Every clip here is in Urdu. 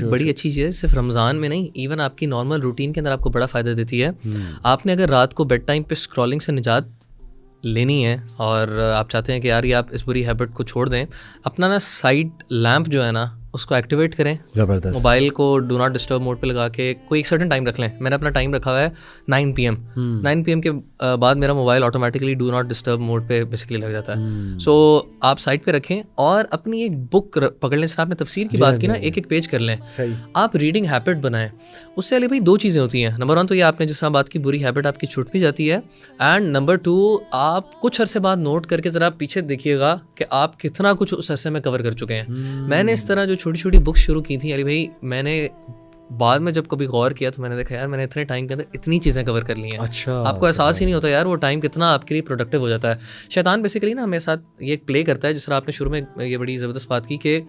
بڑی اچھی چیز ہے, صرف رمضان میں نہیں, ایون آپ کی نارمل روٹین کے اندر آپ کو بڑا فائدہ دیتی ہے. آپ نے اگر رات کو بیڈ ٹائم پہ اسکرولنگ سے نجات لینی ہے اور آپ چاہتے ہیں کہ یار یہ آپ اس بری ہیبٹ کو چھوڑ دیں, اپنا نا سائڈ لیمپ جو ہے نا اس کو ایکٹیویٹ کریں, زبردست. موبائل کو ڈو ناٹ ڈسٹرب موڈ پہ لگا کے کوئی ایک سرٹن ٹائم رکھ لیں. میں نے اپنا ٹائم رکھا ہوا ہے 9 PM. 9 PM کے بعد میرا mobile automatically do not disturb mode پہ بیسکلی لگ جاتا ہے. سو آپ سائڈ پہ رکھیں اور اپنی ایک بک پکڑ لیں. آپ نے تفسیر کی بات کی نا, ایک پیج کر لیں, آپ ریڈنگ ہیبٹ بنائیں. اس سے علی بھائی 2 چیزیں ہوتی ہیں. نمبر 1 تو یہ آپ نے جس طرح بات کی بری ہیبٹ آپ کی چھوٹ بھی جاتی ہے, اینڈ نمبر 2 آپ کچھ عرصے بعد نوٹ کر کے ذرا پیچھے دیکھیے گا کہ آپ کتنا کچھ اس عرصے میں کور کر چکے ہیں. میں نے اس طرح جو چھوٹی چھوٹی بکس شروع کی تھیں علی بھائی, میں نے بعد میں جب کبھی غور کیا تو میں نے دیکھا یار میں نے اتنے ٹائم کے اندر اتنی چیزیں کور کر لی ہیں. اچھا, آپ کو احساس ہی نہیں ہوتا یار وہ ٹائم کتنا آپ کے لیے پروڈکٹیو ہو جاتا ہے. شیطان بیسیکلی نا ہمارے ساتھ یہ پلے کرتا ہے, جس طرح آپ نے شروع میں یہ بڑی زبردست بات کی کہ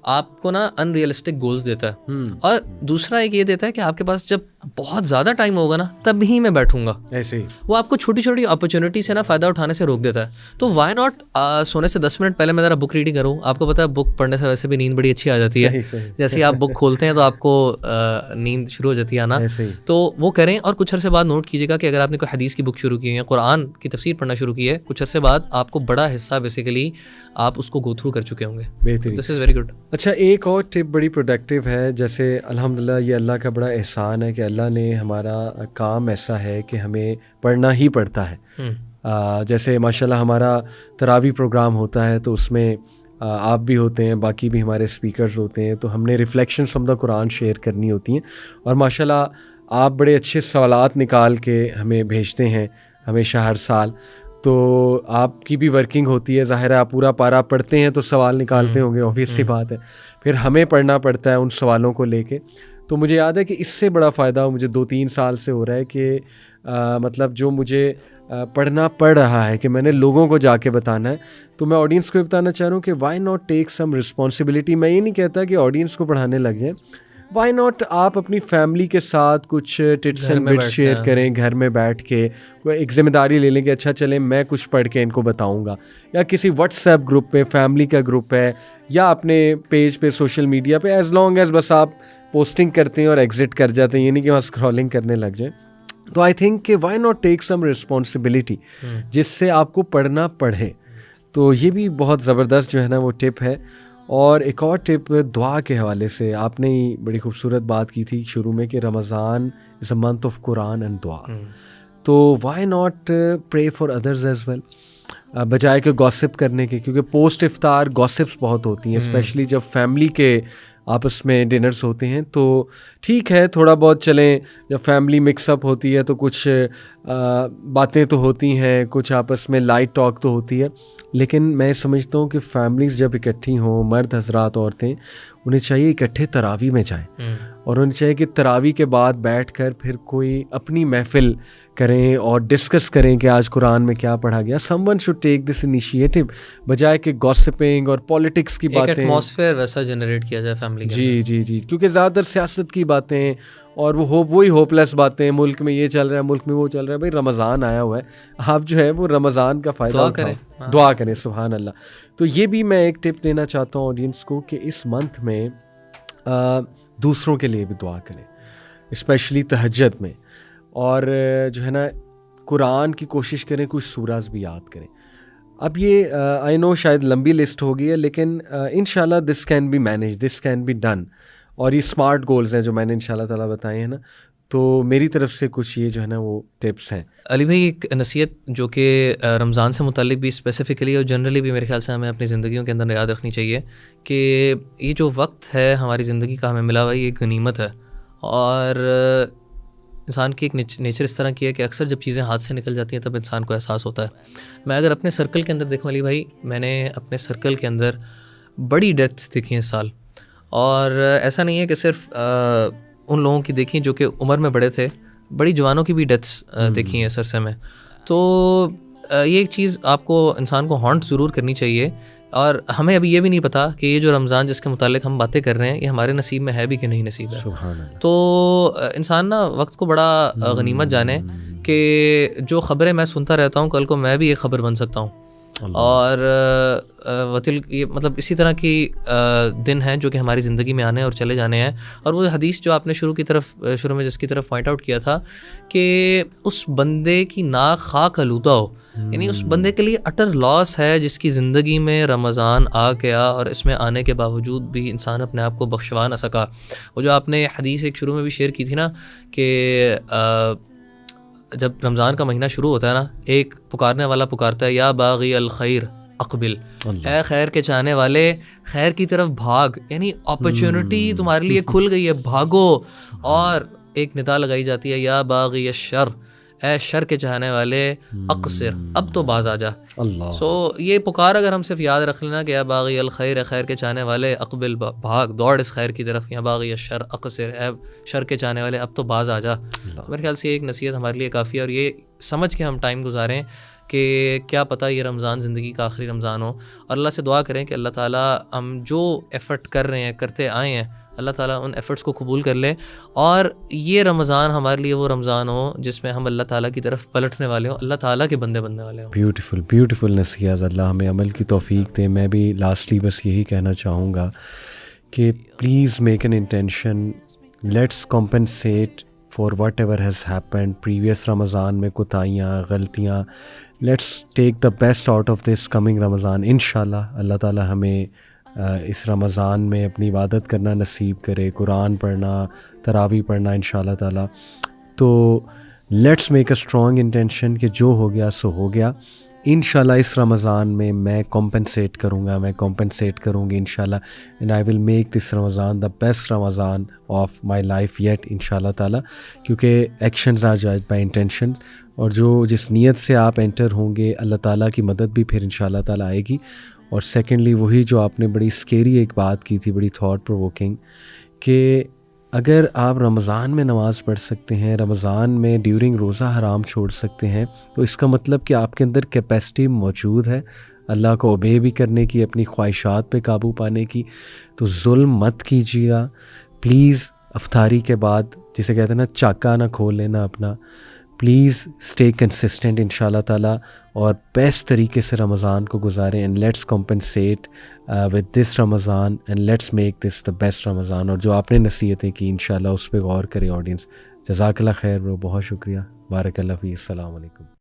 آپ کو نا ان ریئلسٹک گولز دیتا ہے, اور دوسرا ایک یہ دیتا ہے کہ آپ کے پاس جب بہت زیادہ ٹائم ہوگا نا تب ہی میں بیٹھوں گا, ایسے ہی وہ آپ کو چھوٹی چھوٹی اپرچونیٹی سے نا فائدہ اٹھانے سے روک دیتا ہے. تو وائی ناٹ سونے سے 10 منٹ پہلے میں ذرا بک ریڈنگ کروں. آپ کو پتا ہے بک پڑھنے سے ویسے بھی نیند بڑی اچھی آ جاتی ہے, جیسے ہی آپ بک کھولتے ہیں تو آپ کو نیند شروع ہو جاتی ہے آنا. تو وہ کریں اور کچھ عرصے بعد نوٹ کیجیے گا کہ اگر آپ نے کوئی حدیث کی بک شروع کی ہے, قرآن کی تفسیر پڑھنا شروع کی ہے, کچھ عرصے بعد آپ کو بڑا حصہ بیسیکلی آپ اس کو گو تھرو کر چکے ہوں گے. بہترین, دس از ویری گڈ. اچھا ایک اور ٹپ بڑی پروڈکٹیو ہے, جیسے الحمدللہ یہ اللہ کا بڑا احسان ہے کہ اللہ نے ہمارا کام ایسا ہے کہ ہمیں پڑھنا ہی پڑتا ہے. جیسے ماشاءاللہ ہمارا تراویح پروگرام ہوتا ہے تو اس میں آپ بھی ہوتے ہیں, باقی بھی ہمارے اسپیکرز ہوتے ہیں, تو ہم نے reflection from the Quran share کرنی ہوتی ہیں, اور ماشاءاللہ آپ بڑے اچھے سوالات نکال کے ہمیں بھیجتے ہیں ہمیشہ ہر سال. تو آپ کی بھی ورکنگ ہوتی ہے, ظاہر ہے آپ پورا پارا پڑھتے ہیں تو سوال نکالتے ہوں گے, obvious سی بات ہے. پھر ہمیں پڑھنا پڑتا ہے ان سوالوں کو لے کے. تو مجھے یاد ہے کہ اس سے بڑا فائدہ مجھے 2-3 سال سے ہو رہا ہے کہ مطلب جو مجھے پڑھنا پڑ رہا ہے کہ میں نے لوگوں کو جا کے بتانا ہے, تو میں آڈینس کو بتانا چاہ رہا ہوں کہ why not take some responsibility. میں یہ نہیں کہتا کہ آڈینس کو پڑھانے لگ جائیں, وائی ناٹ آپ اپنی فیملی کے ساتھ کچھ ٹپس اینڈ بٹس شیئر کریں, گھر میں بیٹھ کے ایک ذمہ داری لے لیں کہ اچھا چلیں میں کچھ پڑھ کے ان کو بتاؤں گا, یا کسی واٹس ایپ گروپ پہ فیملی کا گروپ ہے, یا اپنے پیج پہ سوشل میڈیا پہ, ایز لانگ ایز بس آپ پوسٹنگ کرتے ہیں اور ایگزٹ کر جاتے ہیں, یہ نہیں کہ وہاں اسکرولنگ کرنے لگ جائیں. تو آئی تھنک کہ why not take some responsibility جس سے آپ کو پڑھنا پڑھے. تو یہ بھی بہت زبردست جو ہے نا وہ ٹپ ہے. اور ایک اور ٹپ دعا کے حوالے سے, آپ نے بڑی خوبصورت بات کی تھی شروع میں کہ Ramzan is a month of Quran and dua. تو why not pray for others as well, بجائے کہ گوسپ کرنے کے, کیونکہ پوسٹ افطار گوسپس بہت ہوتی ہیں, اسپیشلی جب فیملی کے آپس میں ڈنرس ہوتے ہیں. تو ٹھیک ہے تھوڑا بہت چلیں, جب فیملی مکس اپ ہوتی ہے تو کچھ باتیں تو ہوتی ہیں, کچھ آپس میں لائٹ ٹاک تو ہوتی ہے, لیکن میں سمجھتا ہوں کہ فیملیز جب اکٹھی ہوں, مرد حضرات عورتیں, انہیں چاہیے اکٹھے تراویح میں جائیں, اور انہیں چاہیے کہ تراویح کے بعد بیٹھ کر پھر کوئی اپنی محفل کریں اور ڈسکس کریں کہ آج قرآن میں کیا پڑھا گیا. Some one should take this initiative, بجائے کہ گوسپنگ اور پالیٹکس کی باتیں, ایک ایٹماسفیئر ویسا جنریٹ کیا جائے فیملی کے. جی جی جی, کیونکہ زیادہ تر سیاست کی باتیں اور وہی ہوپ لیس باتیں, ملک میں یہ چل رہا ہے, ملک میں وہ چل رہا ہے. بھائی رمضان آیا ہوا ہے, آپ جو ہے وہ رمضان کا فائدہ دعا کریں. سبحان اللہ. تو یہ بھی میں ایک ٹپ دینا چاہتا ہوں آڈینس کو کہ اس منتھ میں دوسروں کے لیے بھی دعا کریں, اسپیشلی تہجد میں, اور جو ہے نا قرآن کی کوشش کریں کچھ سورہز بھی یاد کریں. اب یہ آئی نو شاید لمبی لسٹ ہو گئی ہے, لیکن انشاءاللہ this can be manage, this can be done. اور یہ اسمارٹ گولز ہیں جو میں نے انشاءاللہ تعالیٰ بتائے ہیں نا, تو میری طرف سے کچھ یہ جو ہے نا وہ ٹپس ہیں. علی بھائی ایک نصیحت جو کہ رمضان سے متعلق بھی اسپیسیفکلی اور جنرلی بھی میرے خیال سے ہمیں اپنی زندگیوں کے اندر یاد رکھنی چاہیے کہ یہ جو وقت ہے ہماری زندگی کا ہمیں ملا ہوا یہ ایک غنیمت ہے. اور انسان کی ایک نیچر اس طرح کی ہے کہ اکثر جب چیزیں ہاتھ سے نکل جاتی ہیں تب انسان کو احساس ہوتا ہے. میں اگر اپنے سرکل کے اندر دیکھوں علی بھائی, میں نے اپنے سرکل کے اندر بڑی ڈیتھس دیکھی ہیں سال, اور ایسا نہیں ہے کہ صرف ان لوگوں کی دیکھیں جو کہ عمر میں بڑے تھے, بڑی جوانوں کی بھی ڈیتھس دیکھی ہیں اس عرصے میں. تو یہ ایک چیز آپ کو انسان کو ہانٹ ضرور کرنی چاہیے. اور ہمیں ابھی یہ بھی نہیں پتا کہ یہ جو رمضان جس کے متعلق ہم باتیں کر رہے ہیں یہ ہمارے نصیب میں ہے بھی کہ نہیں نصیب ہے. سبحان اللہ. تو انسان نا وقت کو بڑا غنیمت جانے کہ جو خبریں میں سنتا رہتا ہوں کل کو میں بھی ایک خبر بن سکتا ہوں. اور یہ مطلب اسی طرح کی دن ہیں جو کہ ہماری زندگی میں آنے اور چلے جانے ہیں. اور وہ حدیث جو آپ نے شروع میں جس کی طرف پوائنٹ آؤٹ کیا تھا کہ اس بندے کی ناک خاک آلودہ ہو, یعنی اس بندے کے لیے اٹر لاس ہے جس کی زندگی میں رمضان آ گیا اور اس میں آنے کے باوجود بھی انسان اپنے آپ کو بخشوا نہ سکا. وہ جو آپ نے حدیث ایک شروع میں بھی شیئر کی تھی نا کہ جب رمضان کا مہینہ شروع ہوتا ہے نا, ایک پکارنے والا پکارتا ہے یا باغی الخیر اقبل, اے خیر کے چاہنے والے خیر کی طرف بھاگ, یعنی اپرچونٹی تمہارے لیے کھل گئی ہے, بھاگو. اور ایک ندا لگائی جاتی ہے یا باغی الشر, اے شر کے چاہنے والے اقصر, اب تو باز آ جا. سو یہ پکار اگر ہم صرف یاد رکھ لینا کہ یا باغی الخیر, خیر کے چاہنے والے, اقبل بھاگ دوڑ اس خیر کی طرف, یا باغی الشر اقصر, اے شر کے چاہنے والے اب تو باز آ جا. میرے خیال سے یہ ایک نصیحت ہمارے لیے کافی ہے, اور یہ سمجھ کے ہم ٹائم گزاریں کہ کیا پتہ یہ رمضان زندگی کا آخری رمضان ہو, اور اللہ سے دعا کریں کہ اللہ تعالیٰ ہم جو ایفرٹ کر رہے ہیں, کرتے آئے ہیں, اللہ تعالیٰ ان ایفرٹس کو قبول کر لے, اور یہ رمضان ہمارے لیے وہ رمضان ہو جس میں ہم اللہ تعالیٰ کی طرف پلٹنے والے ہوں, اللہ تعالیٰ کے بندے بننے والے ہوں. بیوٹیفل نصیحت, اللہ ہمیں عمل کی توفیق دے. میں بھی لاسٹلی بس یہی کہنا چاہوں گا کہ please make an intention, let's compensate for whatever has happened previous Ramzan میں, کوتاہیاں, غلطیاں. Let's take the best out of this coming Ramzan. انشاءاللہ اللہ تعالیٰ ہمیں اس رمضان میں اپنی عبادت کرنا نصیب کرے, قرآن پڑھنا, تراویح پڑھنا انشاءاللہ تعالیٰ. تو let's make a strong intention کہ جو ہو گیا سو ہو گیا. انشاءاللہ اس رمضان میں کمپنسیٹ کروں گا, میں کمپنسیٹ کروں گی انشاءاللہ, and I will make this Ramadan the best Ramadan of my life yet انشاءاللہ تعالیٰ. کیونکہ actions are judged by intentions, اور جس نیت سے آپ انٹر ہوں گے اللہ تعالیٰ کی مدد بھی پھر انشاءاللہ تعالیٰ آئے گی. اور سیکنڈلی وہی جو آپ نے بڑی اسکیری ایک بات کی تھی, بڑی تھاٹ پرووکنگ, کہ اگر آپ رمضان میں نماز پڑھ سکتے ہیں, رمضان میں ڈیورنگ روزہ حرام چھوڑ سکتے ہیں, تو اس کا مطلب کہ آپ کے اندر کیپیسٹی موجود ہے اللہ کو اوبے بھی کرنے کی, اپنی خواہشات پہ قابو پانے کی. تو ظلم مت کیجیے گا پلیز. افطاری کے بعد جسے کہتے ہیں نا چاکا نہ کھول لینا اپنا. پلیز اسٹے کنسسٹنٹ انشاءاللہ تعالیٰ, اور بیسٹ طریقے سے رمضان کو گزاریں, and let's compensate with this Ramzan, and let's make this the best Ramzan. اور جو آپ نے نصیحتیں کی انشاءاللہ اس پہ غور کرے آڈینس. جزاک اللہ خیر برو, بہت شکریہ, بارک اللہ فیک, السلام علیکم.